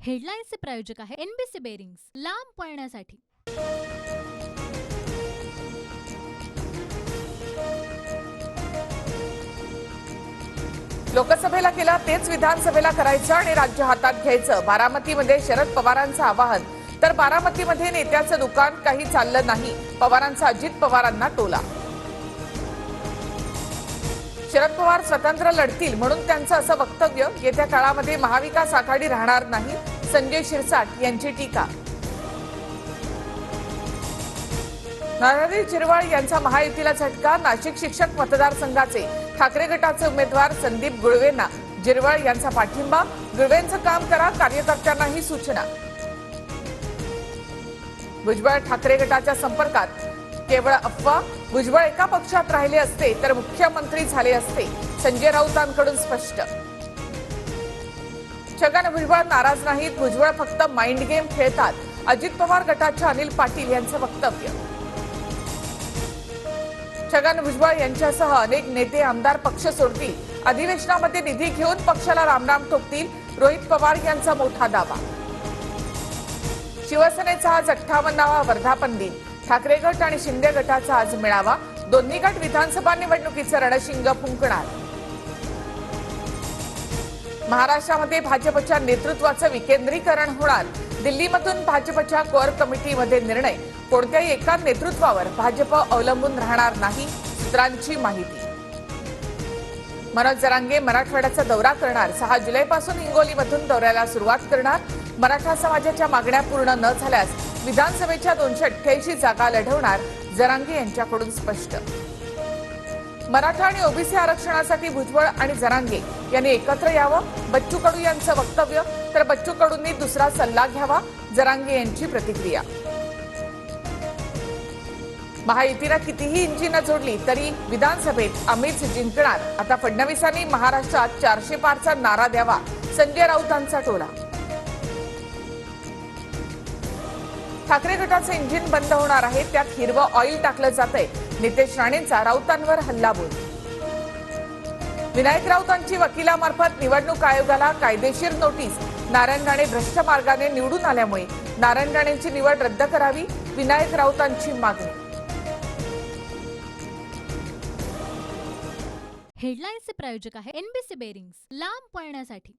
हेडलाईन्सचे प्रायोजक आहे NBC bearings, लांब पळण्यासाठी। लोकसभेला केला तेच विधानसभेला करायचं आणि राज्य हातात घ्यायचं। बारामतीमध्ये शरद पवारांचं आवाहन। तर बारामतीमध्ये नेत्याचं दुकान काही चाललं नाही, पवारांचा अजित पवारांना टोला। शरद पवार स्वतंत्र लढतील म्हणून त्यांचं असं वक्तव्य। येत्या काळामध्ये महाविकास आघाडी राहणार नाही, संजय शिरसाट यांची टीका। नरहरी झिरवाळ यांचा महायुतीला झटका। नाशिक शिक्षक मतदारसंघाचे ठाकरे गटाचे उमेदवार संदीप गुळवेंना झिरवाळ यांचा पाठिंबा। गुळवेंचं काम करा, कार्यकर्त्यांनाही सूचना। भुजबळ ठाकरे गटाच्या संपर्कात, केवळ अफवा। भुजबळ एका पक्षात राहिले असते तर मुख्यमंत्री झाले असते, संजय राऊतांकडून स्पष्ट। छगन भुजबळ नाराज नाहीत, भुजबळ फक्त माइंड गेम खेळतात, अजित पवार गटाच्या अनिल पाटील यांचं वक्तव्य। छगन भुजबळ यांच्यासह अनेक नेते आमदार पक्ष सोडतील, अधिवेशनामध्ये निधी घेऊन पक्षाला रामराम ठोकतील, रोहित पवार यांचा मोठा दावा। शिवसेनेचा आज 58वा वर्धापन दिन। ठाकरे गट आणि शिंदे गटाचा आज मेळावा। दोन्ही गट विधानसभा निवडणुकीचं रणशिंग फुंकणार। महाराष्ट्रामध्ये भाजपच्या नेतृत्वाचं विकेंद्रीकरण होणार। दिल्लीमधून भाजपच्या कोअर कमिटीमध्ये निर्णय। कोणत्याही एका नेतृत्वावर भाजप अवलंबून राहणार नाही, सूत्रांची माहिती। मनोज जरांगे मराठवाड्याचा दौरा करणार। 6 जुलैपासून हिंगोलीमधून दौऱ्याला सुरुवात करणार। मराठा समाजाच्या मागण्या पूर्ण न झाल्यास विधानसभेच्या 288 जागा लढवणार, जरांगे यांच्याकडून स्पष्ट। मराठा आणि ओबीसी आरक्षणासाठी भुजबळ आणि जरांगे यांनी एकत्र यावं, बच्चू कडू यांचं वक्तव्य। तर बच्चू कडूंनी दुसरा सल्ला घ्यावा, जरांगे यांची प्रतिक्रिया। महायुतीला कितीही इंजिन जोडली तरी विधानसभेत आम्हीच जिंकणार। आता फडणवीसांनी महाराष्ट्रात 400 पारचा नारा द्यावा, संजय राऊतांचा टोला। ठाकरे गटाचे इंजिन बंद होणार आहे, त्यात हिरवं ऑइल टाकलं जातंय, नितेश राणेंचा राऊतांवर हल्लाबोल। विनायक राऊतांची वकिलामार्फत निवडणूक आयोगाला कायदेशीर नोटीस। नारायण राणे भ्रष्ट मार्गाने निवडून आल्यामुळे नारायण राणेंची निवड रद्द करावी, विनायक राऊतांची मागणी। हेडलाईन्सचे प्रायोजक आहे एनबीसी बेरिंग्स, लांब पळण्यासाठी।